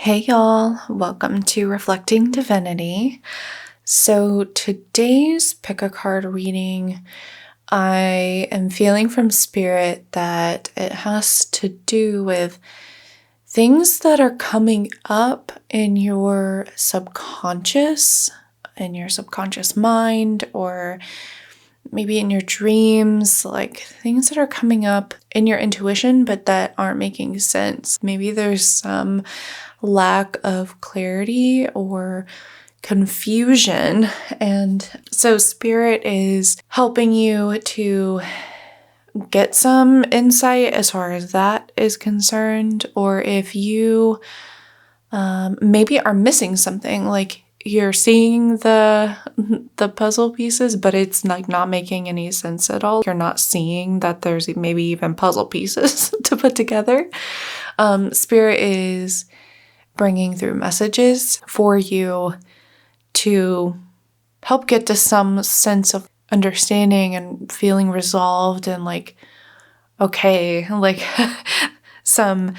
Hey y'all, welcome to Reflecting Divinity. So today's pick a card reading, I am feeling from Spirit that it has to do with things that are coming up in your subconscious mind, or maybe in your dreams, like things that are coming up in your intuition but that aren't making sense. Maybe there's some lack of clarity or confusion. And so Spirit is helping you to get some insight as far as that is concerned, or if you maybe are missing something, like you're seeing the puzzle pieces, but it's like not making any sense at all. You're not seeing that there's maybe even puzzle pieces to put together. Spirit is bringing through messages for you to help get to some sense of understanding and feeling resolved and like, okay, like some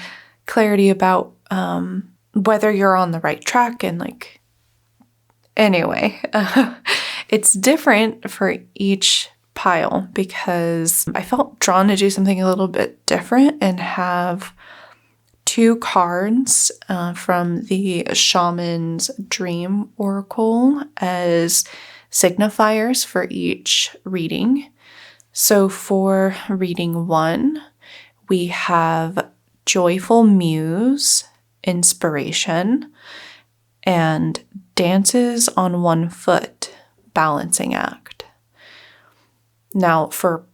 clarity about whether you're on the right track. And like, anyway, it's different for each pile because I felt drawn to do something a little bit different and have two cards from the Shaman's Dream Oracle as signifiers for each reading. So for reading 1, we have Joyful Muse, Inspiration, and Dances on One Foot, Balancing Act. Now for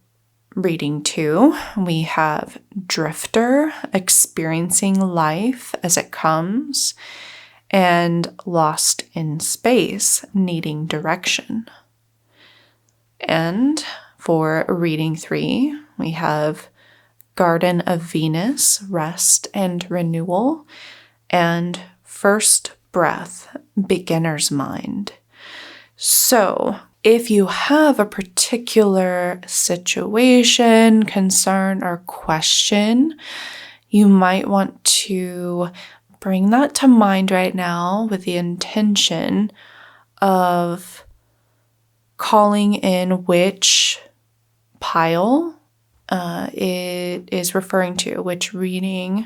reading 2, we have Drifter, Experiencing Life as It Comes, and Lost in Space, Needing Direction. And for reading 3, we have Garden of Venus, Rest and Renewal, and First Breath, Beginner's Mind. So if you have a particular situation, concern, or question, you might want to bring that to mind right now with the intention of calling in which pile it is referring to, which reading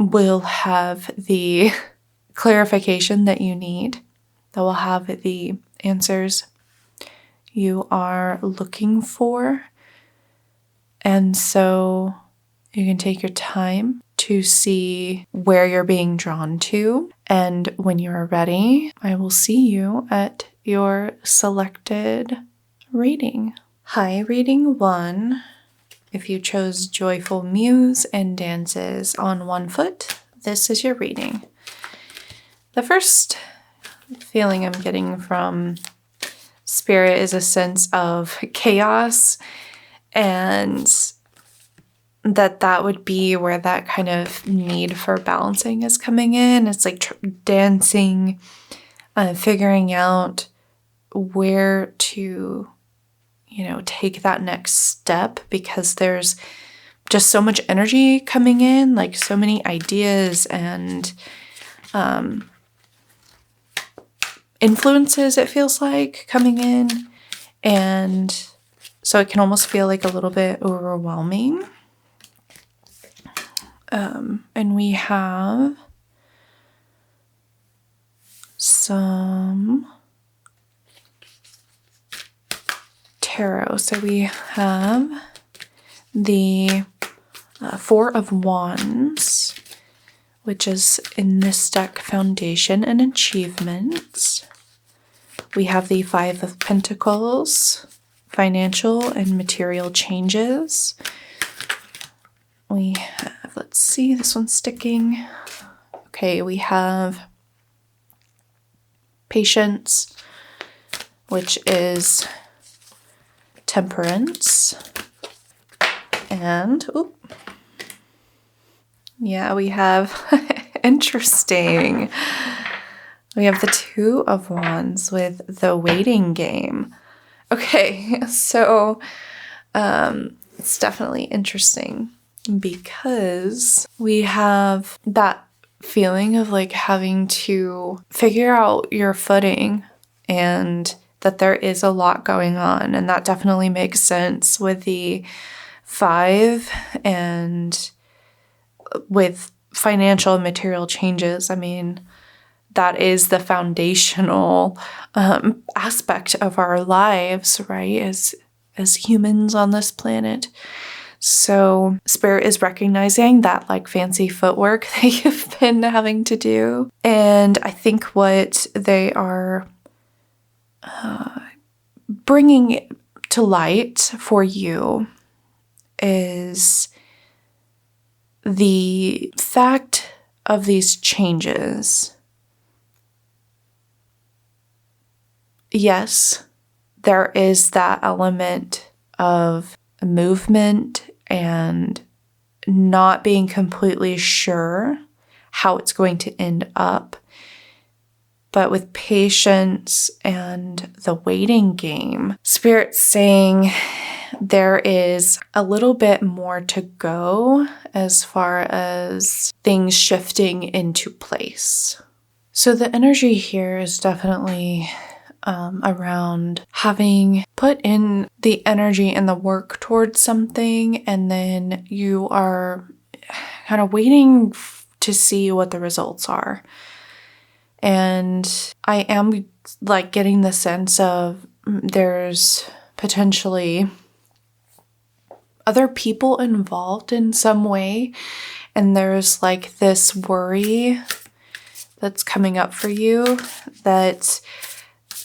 will have the clarification that you need, that will have the answers you are looking for. And so you can take your time to see where you're being drawn to. And when you're ready, I will see you at your selected reading. Hi, reading 1. If you chose Joyful Muse and Dances on One Foot, this is your reading. The first feeling I'm getting from Spirit is a sense of chaos, and that would be where that kind of need for balancing is coming in. It's like dancing, figuring out where to, take that next step, because there's just so much energy coming in, like so many ideas and influences, it feels like, coming in. And so it can almost feel like a little bit overwhelming. And we have some tarot. So we have the Four of Wands, which is in this deck, Foundation and Achievements. We have the Five of Pentacles, Financial and Material Changes. We have, let's see, this one's sticking. Okay, we have Patience, which is Temperance. And, we have, interesting. We have the Two of Wands with the Waiting Game. Okay, so it's definitely interesting because we have that feeling of like having to figure out your footing, and that there is a lot going on. And that definitely makes sense with the 5 and with financial and material changes. I mean, that is the foundational aspect of our lives, right? As humans on this planet. So Spirit is recognizing that like fancy footwork that you've been having to do. And I think what they are bringing to light for you is the fact of these changes. Yes, there is that element of movement and not being completely sure how it's going to end up. But with patience and the waiting game, Spirit's saying there is a little bit more to go as far as things shifting into place. So the energy here is definitely around having put in the energy and the work towards something, and then you are kind of waiting to see what the results are. And I am like getting the sense of there's potentially other people involved in some way, and there's like this worry that's coming up for you that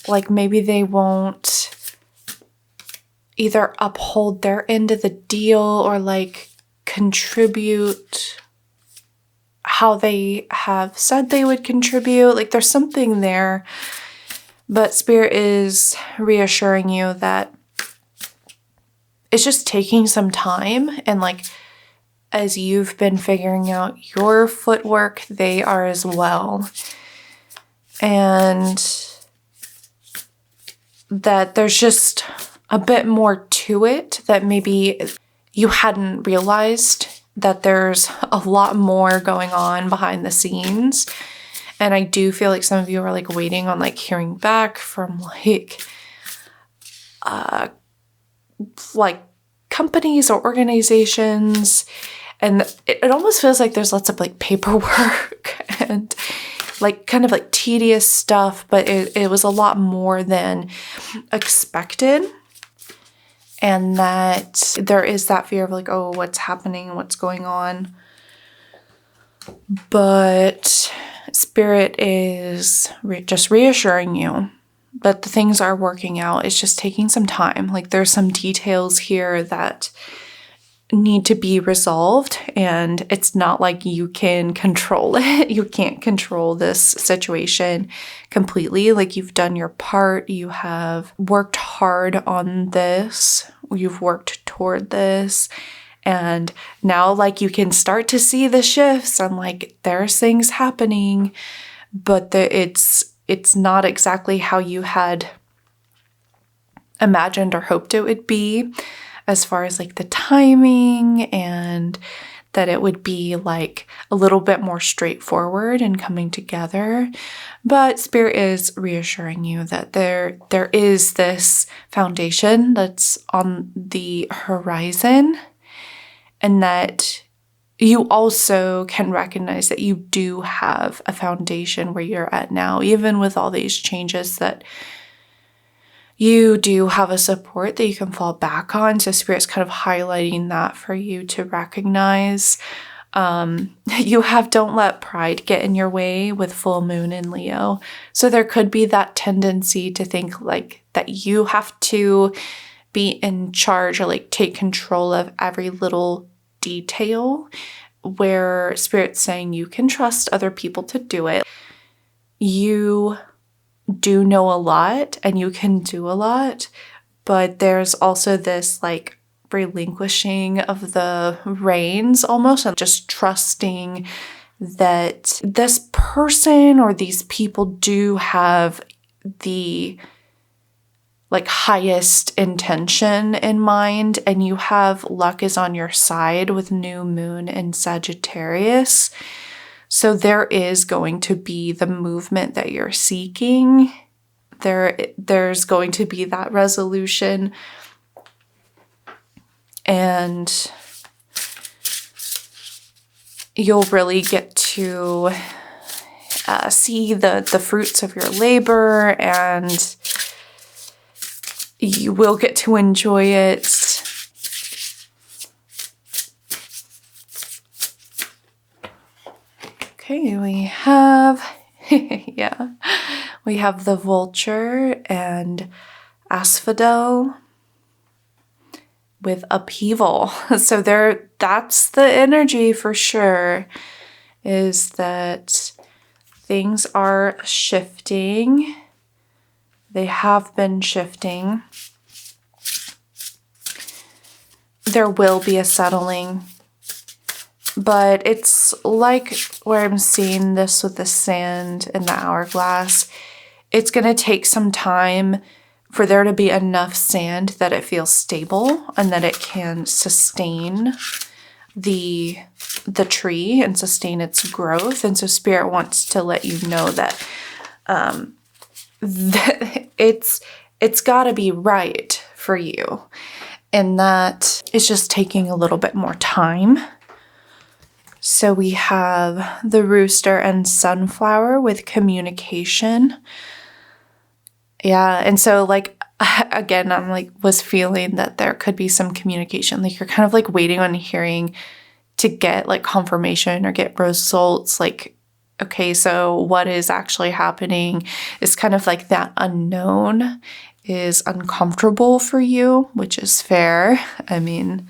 like maybe they won't either uphold their end of the deal or like contribute how they have said they would contribute. Like there's something there, but Spirit is reassuring you that it's just taking some time, and like as you've been figuring out your footwork, they are as well. And that there's just a bit more to it that maybe you hadn't realized, that there's a lot more going on behind the scenes. And I do feel like some of you are like waiting on like hearing back from like companies or organizations. And it almost feels like there's lots of like paperwork and like kind of like tedious stuff, but it was a lot more than expected. And that there is that fear of like, oh, what's happening? What's going on? But Spirit is just reassuring you that the things are working out. It's just taking some time. Like there's some details here that need to be resolved, and it's not like you can control it. You can't control this situation completely. Like you've done your part. You have worked hard on this. You've worked toward this. And now like you can start to see the shifts and like there's things happening, but it's not exactly how you had imagined or hoped it would be, as far as like the timing, and that it would be like a little bit more straightforward and coming together. But Spirit is reassuring you that there is this foundation that's on the horizon, and that you also can recognize that you do have a foundation where you're at now, even with all these changes, that you do have a support that you can fall back on. So Spirit's kind of highlighting that for you to recognize. You have don't let pride get in your way with full moon in Leo. So there could be that tendency to think like that you have to be in charge or like take control of every little detail, where Spirit's saying you can trust other people to do it. You do know a lot and you can do a lot, but there's also this like relinquishing of the reins almost, and just trusting that this person or these people do have the like highest intention in mind, and you have luck is on your side with new moon in Sagittarius. So there is going to be the movement that you're seeking. There's going to be that resolution. And you'll really get to see the fruits of your labor, and you will get to enjoy it. Okay, we have, we have the vulture and asphodel with upheaval. So that's the energy for sure, is that things are shifting. They have been shifting. There will be a settling. But it's like where I'm seeing this with the sand and the hourglass. It's going to take some time for there to be enough sand that it feels stable and that it can sustain the tree and sustain its growth. And so Spirit wants to let you know that, that it's got to be right for you, and that it's just taking a little bit more time. So we have the rooster and sunflower with communication. Yeah, and so like, again, I'm like, was feeling that there could be some communication. Like you're kind of like waiting on hearing to get like confirmation or get results. Like, okay, so what is actually happening is kind of like that unknown is uncomfortable for you, which is fair. I mean,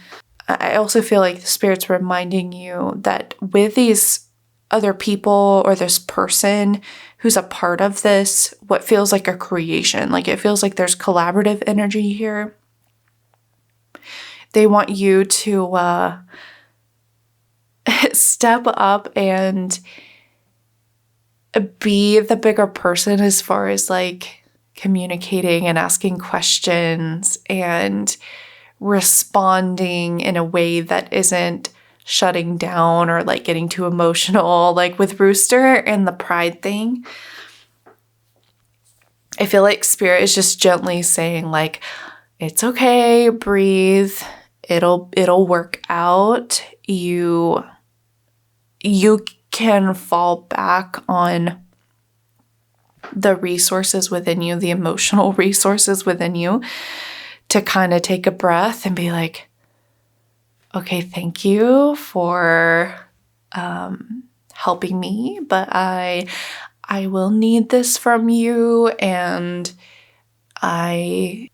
I also feel like the Spirit's reminding you that with these other people or this person who's a part of this, what feels like a creation, like it feels like there's collaborative energy here. They want you to step up and be the bigger person as far as like communicating and asking questions and responding in a way that isn't shutting down or like getting too emotional. Like with Rooster and the pride thing, I feel like Spirit is just gently saying like, it's okay, breathe, it'll work out. You can fall back on the resources within you, the emotional resources within you, to kind of take a breath and be like, okay, thank you for helping me, but I will need this from you, and I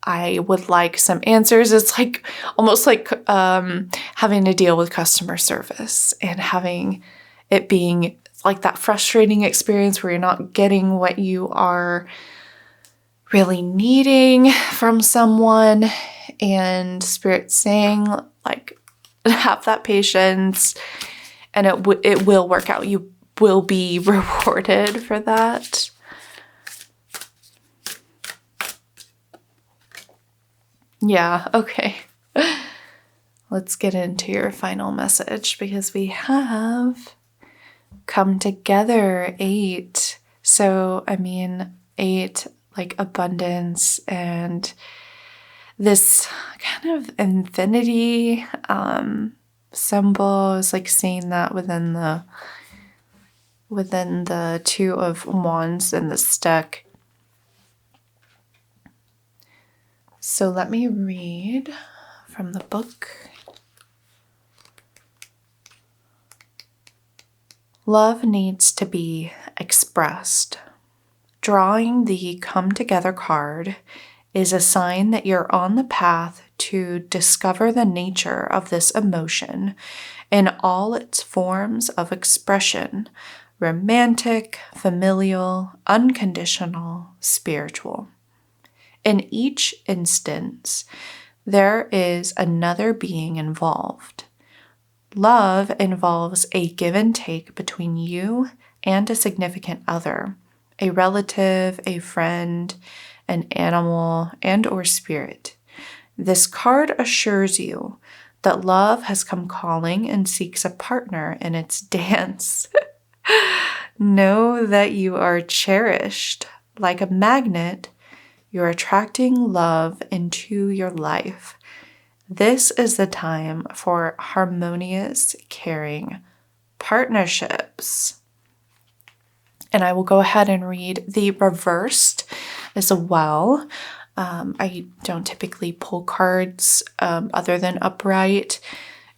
would like some answers. It's like almost like having to deal with customer service and having it being like that frustrating experience where you're not getting what you are really needing from someone, and Spirit saying like, have that patience, and it will work out. You will be rewarded for that. Yeah, okay. Let's get into your final message, because we have come together 8. So, I mean, 8, like abundance and this kind of infinity symbol. Is like seeing that within the 2 of Wands and the stick. So let me read from the book. Love needs to be expressed. Drawing the Come Together card is a sign that you're on the path to discover the nature of this emotion in all its forms of expression: romantic, familial, unconditional, spiritual. In each instance, there is another being involved. Love involves a give and take between you and a significant other, a relative, a friend, an animal, and or spirit. This card assures you that love has come calling and seeks a partner in its dance. Know that you are cherished. Like a magnet, you're attracting love into your life. This is the time for harmonious, caring partnerships. And I will go ahead and read the reversed as well. I don't typically pull cards other than upright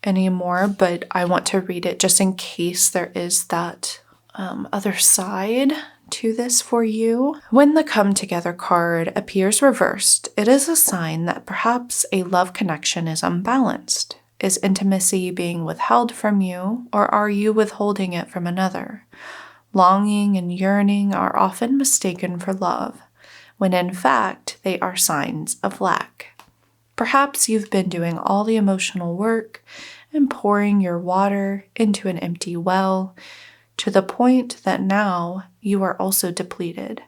anymore, but I want to read it just in case there is that other side to this for you. When the come together card appears reversed, it is a sign that perhaps a love connection is unbalanced. Is intimacy being withheld from you, or are you withholding it from another? Longing and yearning are often mistaken for love, when in fact they are signs of lack. Perhaps you've been doing all the emotional work and pouring your water into an empty well, to the point that now you are also depleted.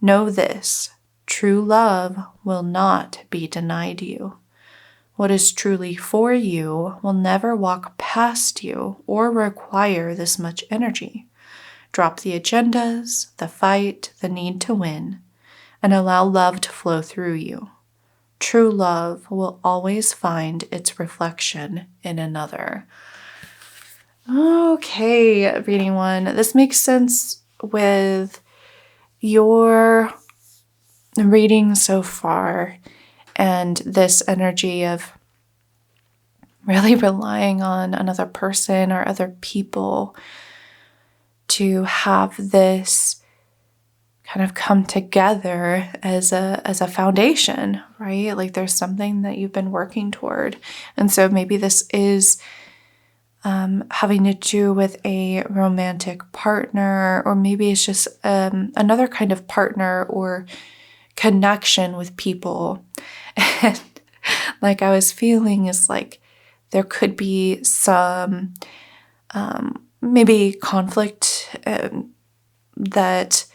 Know this: true love will not be denied you. What is truly for you will never walk past you or require this much energy. Drop the agendas, the fight, the need to win, and allow love to flow through you. True love will always find its reflection in another. Okay, reading one. This makes sense with your reading so far and this energy of really relying on another person or other people to have this kind of come together as a foundation, right? Like there's something that you've been working toward. And so maybe this is having to do with a romantic partner, or maybe it's just another kind of partner or connection with people. And like I was feeling is like there could be some maybe conflict that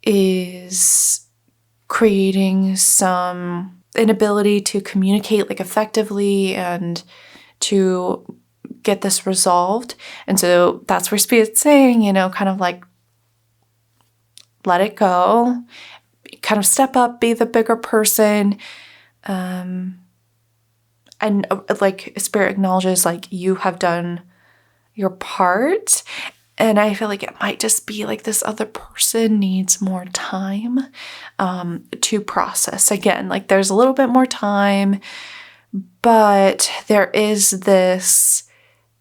is creating some inability to communicate like effectively and to get this resolved. And so that's where Spirit's saying, kind of like let it go, kind of step up, be the bigger person. And like Spirit acknowledges like you have done your part. And I feel like it might just be like this other person needs more time to process. Again, like there's a little bit more time, but there is this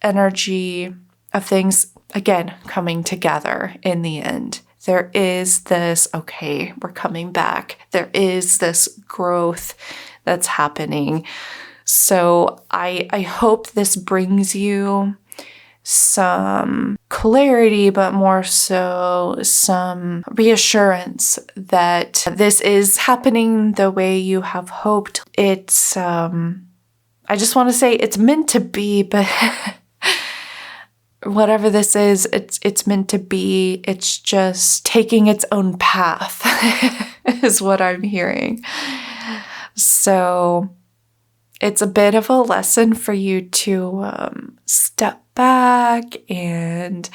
energy of things, again, coming together in the end. There is this, okay, we're coming back. There is this growth that's happening. So I hope this brings you some clarity, but more so some reassurance that this is happening the way you have hoped. It's, I just want to say it's meant to be, but whatever this is, it's meant to be. It's just taking its own path is what I'm hearing. So it's a bit of a lesson for you to step back, and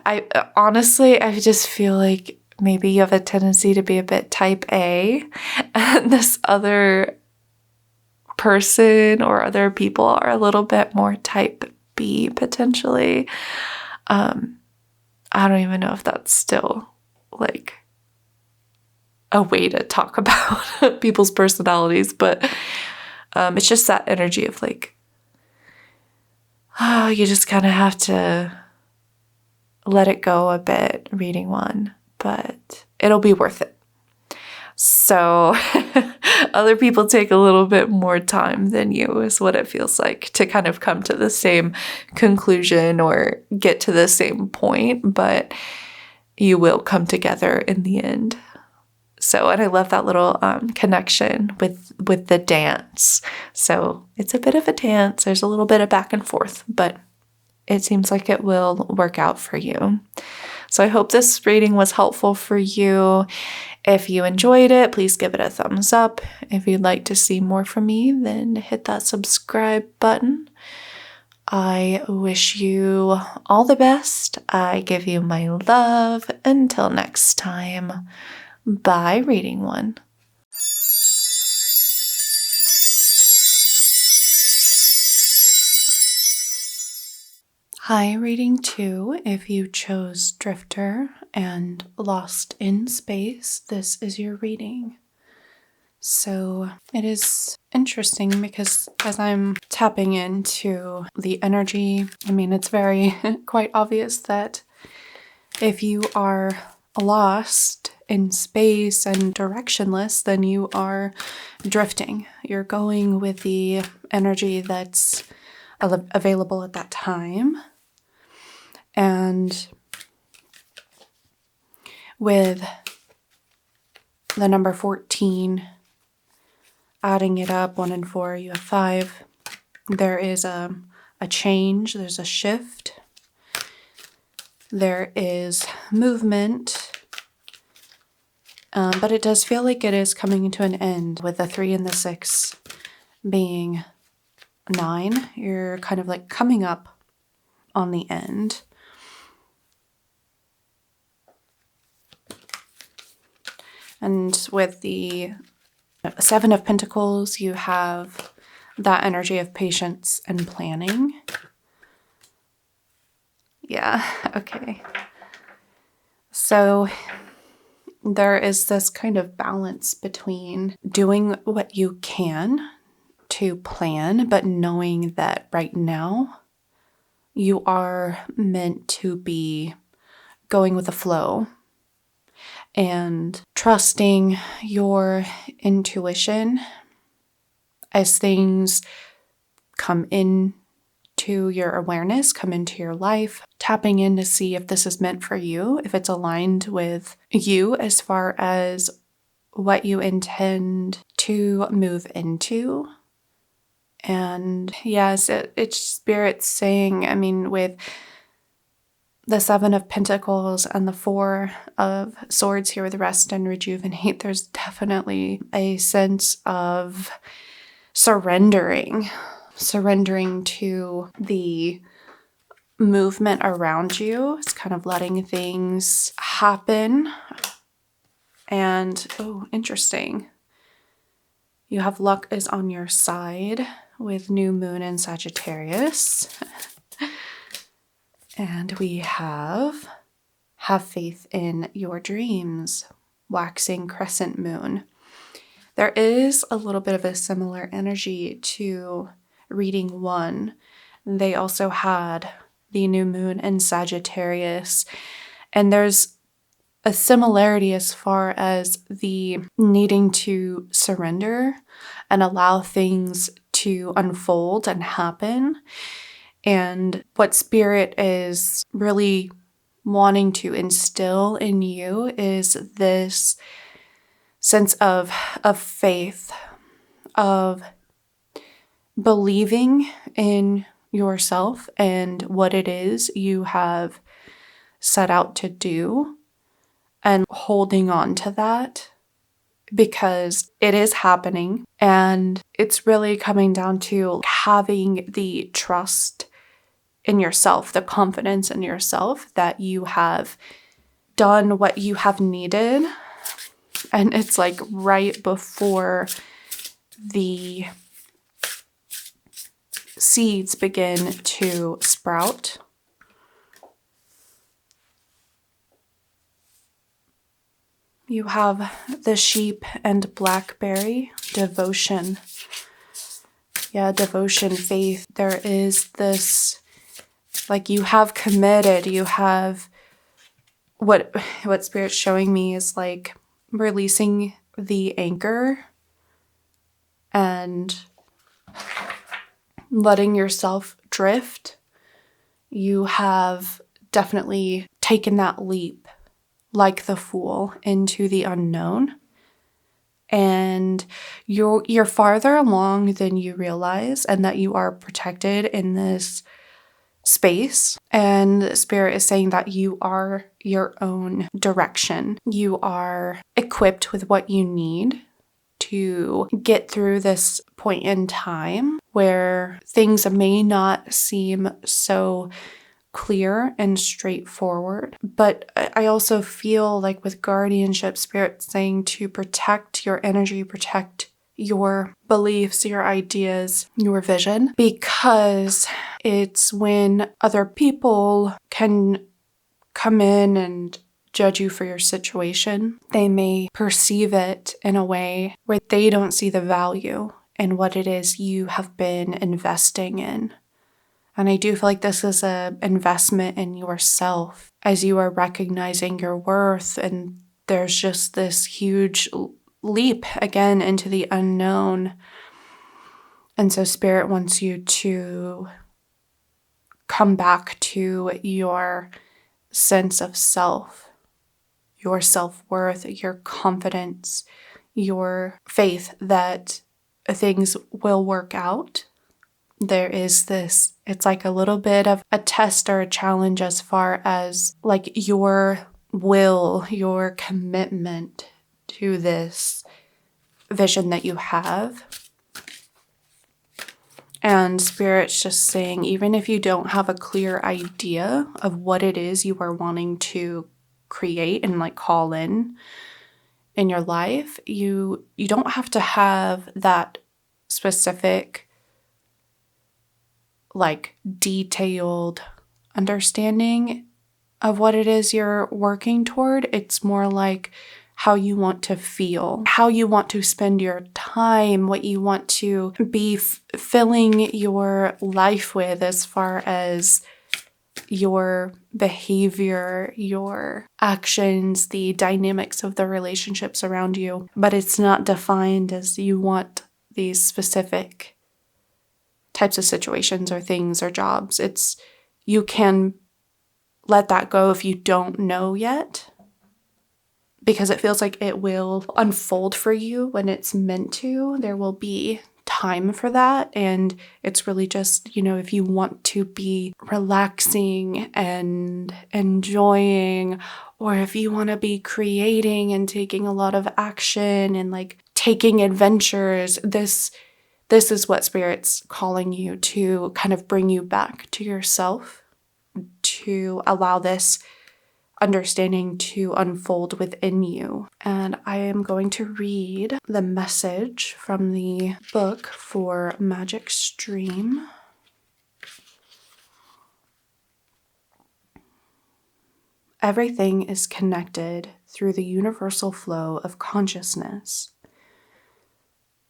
I just feel like maybe you have a tendency to be a bit type A, and this other person or other people are a little bit more type B potentially. I don't even know if that's still like a way to talk about people's personalities, but it's just that energy of like, you just kind of have to let it go a bit reading one, but it'll be worth it. So other people take a little bit more time than you is what it feels like to kind of come to the same conclusion or get to the same point, but you will come together in the end. So, and I love that little connection with the dance. So it's a bit of a dance. There's a little bit of back and forth, but it seems like it will work out for you. So I hope this reading was helpful for you. If you enjoyed it, please give it a thumbs up. If you'd like to see more from me, then hit that subscribe button. I wish you all the best. I give you my love. Until next time, bye, Reading One. Hi, Reading Two. If you chose Drifter and Lost in Space, this is your reading. So it is interesting because as I'm tapping into the energy, it's very quite obvious that if you are lost in space and directionless, then you are drifting. You're going with the energy that's available at that time. And with the number 14, adding it up, 1 and 4, you have 5. There is a change, there's a shift. There is movement, but it does feel like it is coming to an end with the 3 and the 6 being 9. You're kind of like coming up on the end. And with the 7 of Pentacles, you have that energy of patience and planning. Yeah, okay. So there is this kind of balance between doing what you can to plan, but knowing that right now you are meant to be going with the flow and trusting your intuition as things come into your awareness, come into your life, tapping in to see if this is meant for you, if it's aligned with you as far as what you intend to move into. And yes, it's Spirit saying, with the 7 of Pentacles and the 4 of Swords here with Rest and Rejuvenate, there's definitely a sense of surrendering to the movement around you. It's kind of letting things happen. And, oh, interesting. You have luck is on your side with new moon in Sagittarius. And we have faith in your dreams, waxing crescent moon. There is a little bit of a similar energy to Reading One. They also had the new moon in Sagittarius. And there's a similarity as far as the needing to surrender and allow things to unfold and happen. And what Spirit is really wanting to instill in you is this sense of faith, of believing in yourself and what it is you have set out to do, and holding on to that because it is happening. And it's really coming down to having the trust in yourself, the confidence in yourself that you have done what you have needed. And it's like right before the seeds begin to sprout. You have the sheep and blackberry, devotion. Yeah, devotion, faith. There is this, like, you have committed, you have, what Spirit's showing me is like releasing the anchor and letting yourself drift. You have definitely taken that leap, like the Fool, into the unknown. And you're farther along than you realize, and that you are protected in this space. And Spirit is saying that you are your own direction. You are equipped with what you need to get through this point in time. where things may not seem so clear and straightforward. But I also feel like with guardianship, Spirit saying to protect your energy, protect your beliefs, your ideas, your vision, because it's when other people can come in and judge you for your situation. They may perceive it in a way where they don't see the value in what it is you have been investing in. And I do feel like this is an investment in yourself as you are recognizing your worth. And there's just this huge leap again into the unknown. And so Spirit wants you to come back to your sense of self, your self-worth, your confidence, your faith that things will work out. There is this, it's like a little bit of a test or a challenge as far as like your will, your commitment to this vision that you have. And Spirit's just saying, even if you don't have a clear idea of what it is you are wanting to create and like call in your life, you don't have to have that specific like detailed understanding of what it is you're working toward. It's more like how you want to feel, how you want to spend your time, what you want to be filling your life with as far as your behavior, your actions, the dynamics of the relationships around you. But it's not defined as you want these specific types of situations or things or jobs. It's, you can let that go if you don't know yet, because it feels like it will unfold for you when it's meant to. There will be time for that. And it's really just, if you want to be relaxing and enjoying, or if you want to be creating and taking a lot of action and like taking adventures, this is what Spirit's calling you to, kind of bring you back to yourself, to allow this understanding to unfold within you. And I am going to read the message from the book for Magic Stream. Everything is connected through the universal flow of consciousness.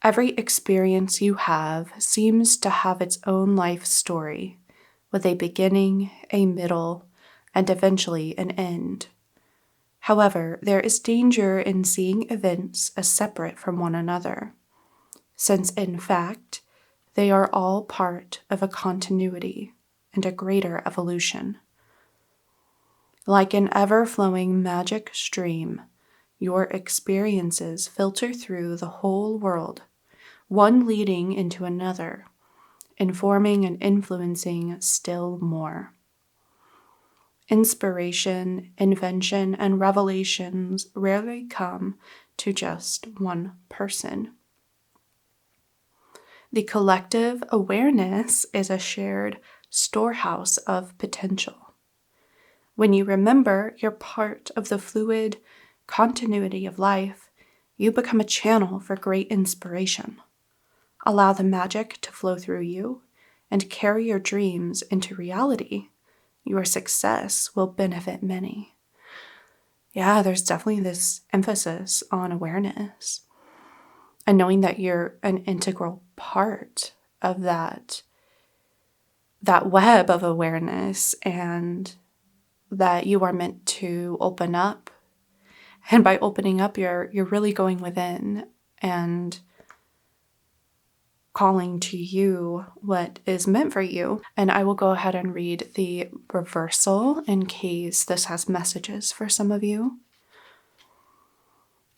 Every experience you have seems to have its own life story, with a beginning, a middle, and eventually an end. However, there is danger in seeing events as separate from one another, since in fact, they are all part of a continuity and a greater evolution. Like an ever-flowing magic stream, your experiences filter through the whole world, one leading into another, informing and influencing still more. Inspiration, invention, and revelations rarely come to just one person. The collective awareness is a shared storehouse of potential. When you remember you're part of the fluid continuity of life, you become a channel for great inspiration. Allow the magic to flow through you and carry your dreams into reality. Your success will benefit many. Yeah, there's definitely this emphasis on awareness and knowing that you're an integral part of that web of awareness, and that you are meant to open up. And by opening up, you're really going within and calling to you what is meant for you. And I will go ahead and read the reversal in case this has messages for some of you.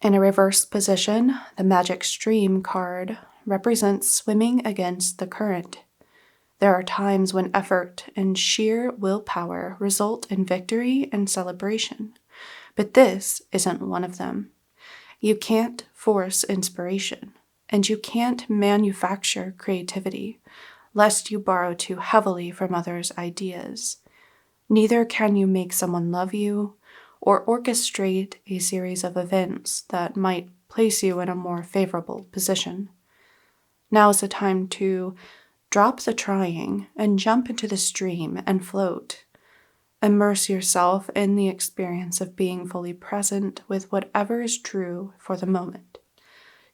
In a reverse position, the Magic Stream card represents swimming against the current. There are times when effort and sheer willpower result in victory and celebration, but this isn't one of them. You can't force inspiration. and you can't manufacture creativity, lest you borrow too heavily from others' ideas. Neither can you make someone love you or orchestrate a series of events that might place you in a more favorable position. Now is the time to drop the trying and jump into the stream and float. Immerse yourself in the experience of being fully present with whatever is true for the moment.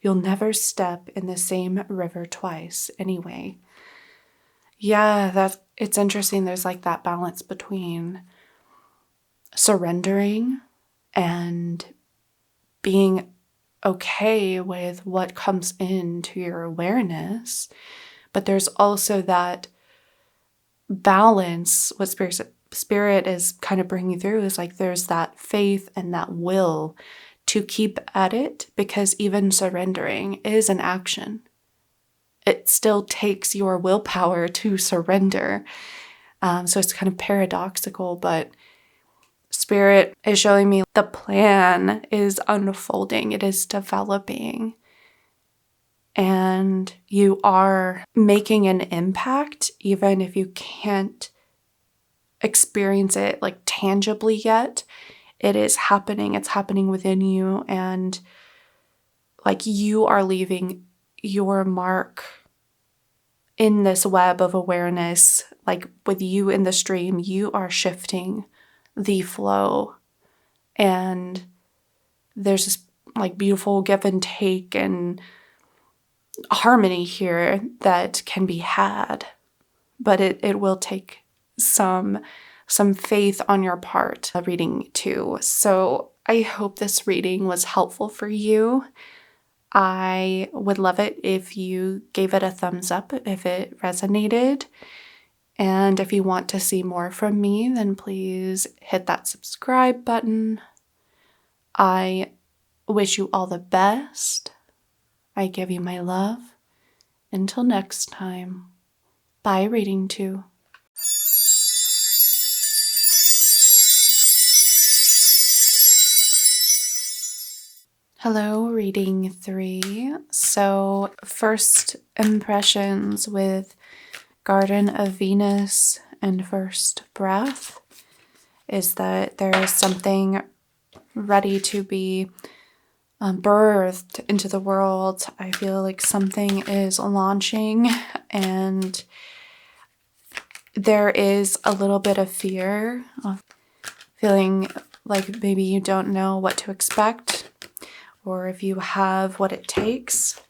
You'll never step in the same river twice anyway. Yeah, it's interesting. There's like that balance between surrendering and being okay with what comes into your awareness. But there's also that balance. What spirit is kind of bringing through is like there's that faith and that will to keep at it, because even surrendering is an action. It still takes your willpower to surrender. So it's kind of paradoxical, but Spirit is showing me the plan is unfolding. It is developing. And you are making an impact, even if you can't experience it like tangibly yet. It is happening. It's happening within you. And like you are leaving your mark in this web of awareness. Like with you in the stream, you are shifting the flow. And there's this like beautiful give and take and harmony here that can be had. But it will take some faith on your part, reading too. So I hope this reading was helpful for you. I would love it if you gave it a thumbs up if it resonated. And if you want to see more from me, then please hit that subscribe button. I wish you all the best. I give you my love. Until next time, bye, reading 2. Hello, reading 3. So, first impressions with Garden of Venus and First Breath is that there is something ready to be birthed into the world. I feel like something is launching, and there is a little bit of fear of feeling like maybe you don't know what to expect, or if you have what it takes.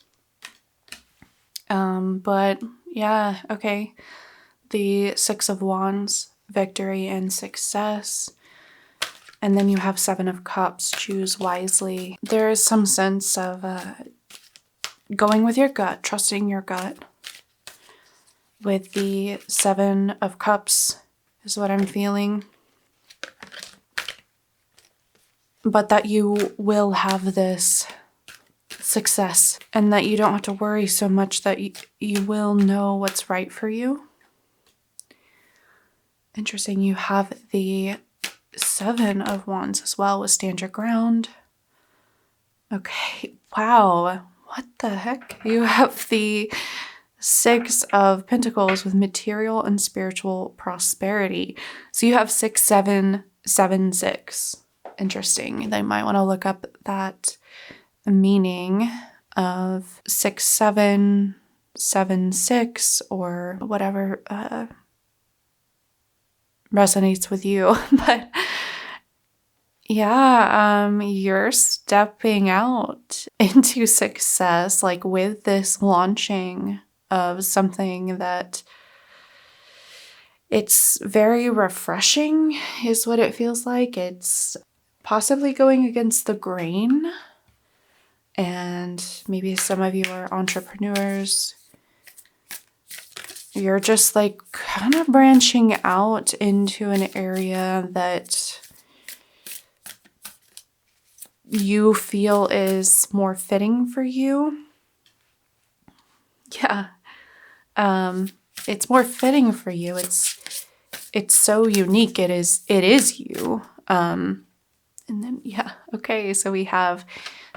But yeah, okay. The 6 of Wands, victory and success. And then you have 7 of Cups, choose wisely. There is some sense of going with your gut, trusting your gut. With the 7 of Cups is what I'm feeling. But that you will have this success, and that you don't have to worry so much, that you will know what's right for you. Interesting, you have the 7 of Wands as well with stand your ground. Okay, wow, what the heck? You have the 6 of Pentacles with material and spiritual prosperity. So you have 6, 7, 7, 6. Interesting. They might want to look up that meaning of 6, 7, 7, 6, or whatever resonates with you. But yeah, you're stepping out into success, like with this launching of something that it's very refreshing is what it feels like. It's possibly going against the grain. And maybe some of you are entrepreneurs. You're just like kind of branching out into an area that you feel is more fitting for you. Yeah. It's more fitting for you. It's so unique. It is you. And then, yeah, okay, so we have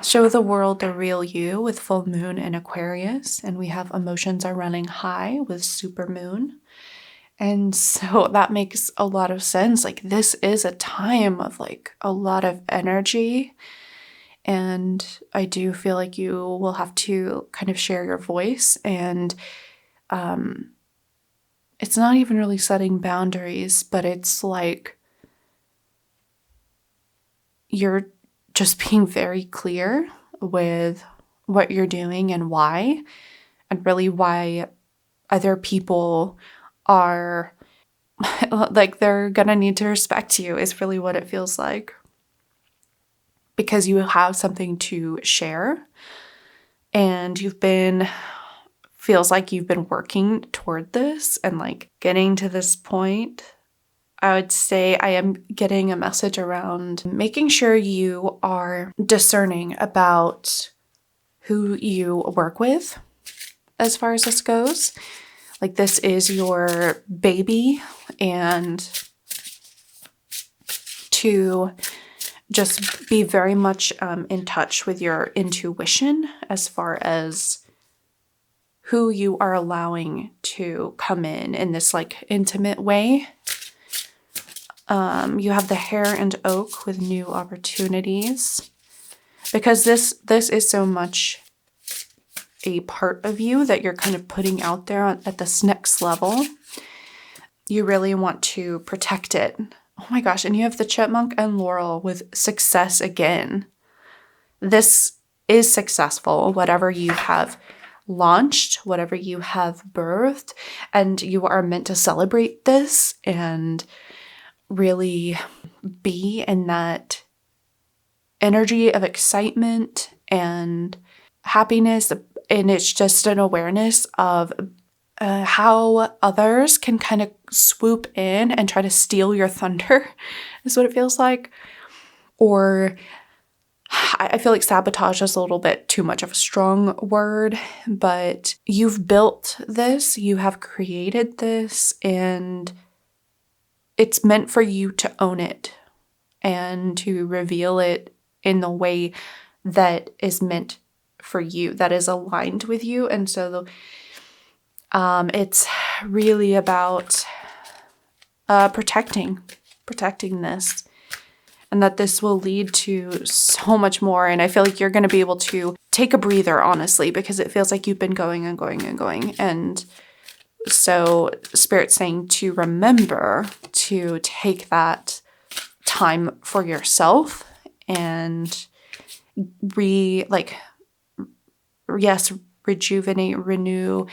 show the world the real you with full moon in Aquarius, and we have emotions are running high with super moon. And so that makes a lot of sense. Like, this is a time of like a lot of energy. And I do feel like you will have to kind of share your voice. And it's not even really setting boundaries, but it's like you're just being very clear with what you're doing and why, and really why other people are like, they're gonna need to respect you is really what it feels like, because you have something to share and feels like you've been working toward this and like getting to this point. I would say I am getting a message around making sure you are discerning about who you work with as far as this goes. Like, this is your baby, and to just be very much in touch with your intuition as far as who you are allowing to come in this like intimate way. You have the hare and oak with new opportunities, because this is so much a part of you that you're kind of putting out there at this next level. You really want to protect it. Oh my gosh, and you have the chipmunk and laurel with success again. This is successful, whatever you have launched, whatever you have birthed, and you are meant to celebrate this and really be in that energy of excitement and happiness. And it's just an awareness of how others can kind of swoop in and try to steal your thunder, is what it feels like. Or I feel like sabotage is a little bit too much of a strong word, but you've built this, you have created this, and it's meant for you to own it and to reveal it in the way that is meant for you, that is aligned with you. And so it's really about protecting this, and that this will lead to so much more. And I feel like you're going to be able to take a breather, honestly, because it feels like you've been going and going and going. And so Spirit's saying to remember to take that time for yourself and rejuvenate, renew,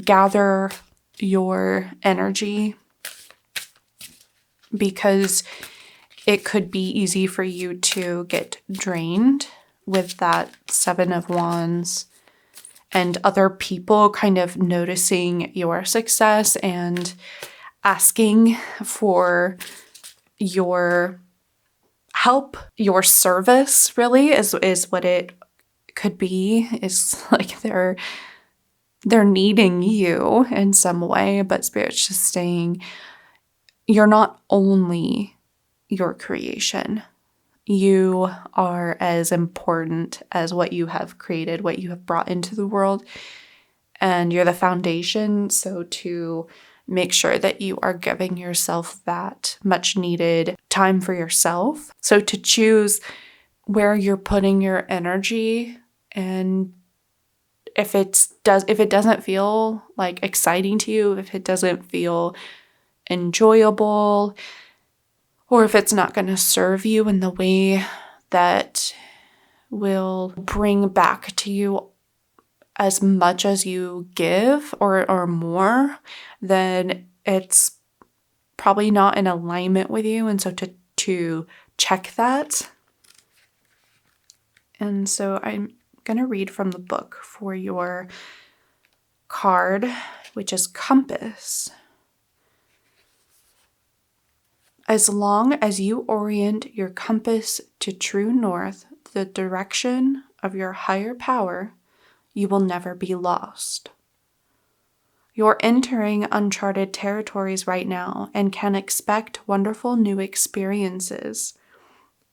gather your energy, because it could be easy for you to get drained with that Seven of Wands and other people kind of noticing your success and asking for your help, your service, really is what it could be. Is like they're needing you in some way, but Spirit's just saying you're not only your creation. You are as important as what you have created, what you have brought into the world, and you're the foundation. So to make sure that you are giving yourself that much needed time for yourself. So to choose where you're putting your energy, and if it doesn't feel like exciting to you, if it doesn't feel enjoyable, or if it's not going to serve you in the way that will bring back to you as much as you give or more, then it's probably not in alignment with you. And so to check that. And so I'm going to read from the book for your card, which is Compass. As long as you orient your compass to true north, the direction of your higher power, you will never be lost. You're entering uncharted territories right now and can expect wonderful new experiences.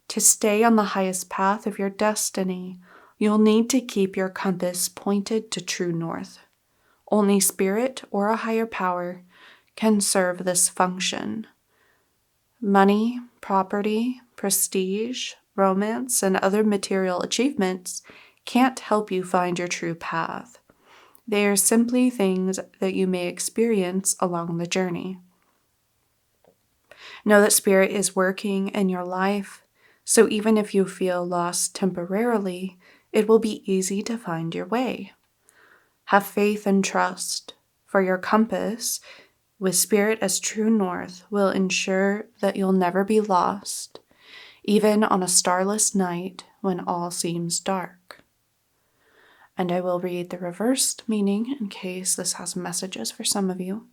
To stay on the highest path of your destiny, you'll need to keep your compass pointed to true north. Only spirit or a higher power can serve this function. Money, property, prestige, romance, and other material achievements can't help you find your true path. They are simply things that you may experience along the journey. Know that Spirit is working in your life, so even if you feel lost temporarily, it will be easy to find your way. Have faith and trust, for your compass, with Spirit as true north, will ensure that you'll never be lost, even on a starless night when all seems dark. And I will read the reversed meaning in case this has messages for some of you.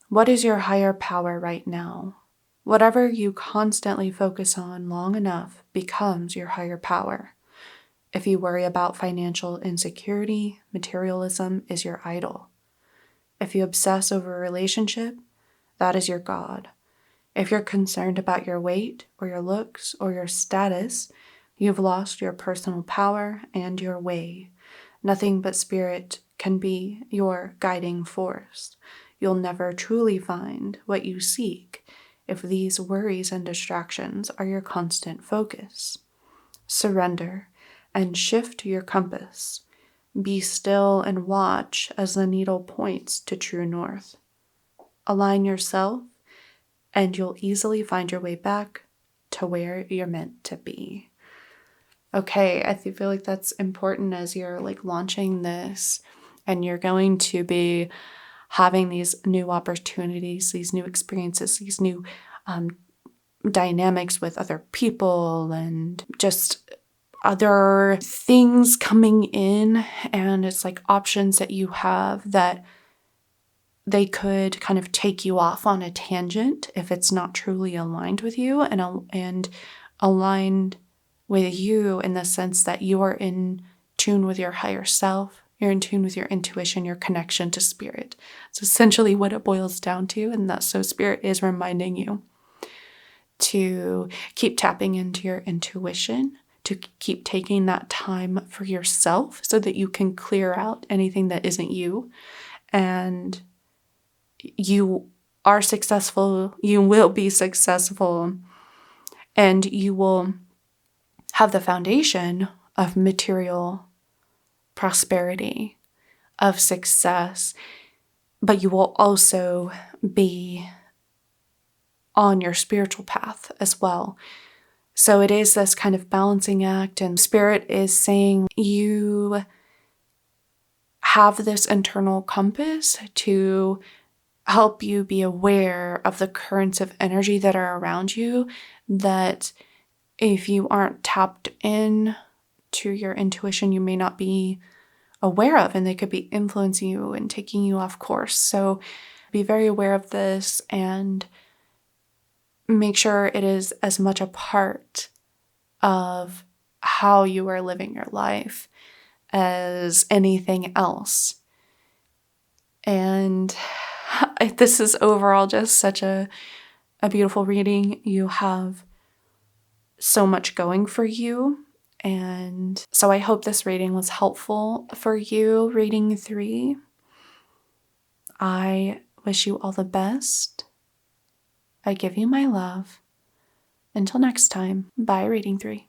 What is your higher power right now? Whatever you constantly focus on long enough becomes your higher power. If you worry about financial insecurity, materialism is your idol. If you obsess over a relationship, that is your God. If you're concerned about your weight or your looks or your status, you've lost your personal power and your way. Nothing but Spirit can be your guiding force. You'll never truly find what you seek if these worries and distractions are your constant focus. Surrender and shift your compass. Be still and watch as the needle points to true north. Align yourself, and you'll easily find your way back to where you're meant to be. Okay, I feel like that's important as you're launching this and you're going to be having these new opportunities, these new experiences, these new dynamics with other people and just other things coming in. And it's options that you have that they could kind of take you off on a tangent if it's not truly aligned with you and aligned with you in the sense that you are in tune with your higher self. You're in tune with your intuition, your connection to Spirit. It's essentially what it boils down to. And that's so Spirit is reminding you to keep tapping into your intuition, to keep taking that time for yourself so that you can clear out anything that isn't you. And you are successful, you will be successful, and you will have the foundation of material prosperity, of success, but you will also be on your spiritual path as well. So it is this kind of balancing act, and Spirit is saying you have this internal compass to help you be aware of the currents of energy that are around you, that if you aren't tapped in to your intuition, you may not be aware of, and they could be influencing you and taking you off course. So be very aware of this and make sure it is as much a part of how you are living your life as anything else. And this is overall just such a beautiful reading. You have so much going for you. And so I hope this reading was helpful for you, reading 3. I wish you all the best. I give you my love. Until next time, bye, reading 3.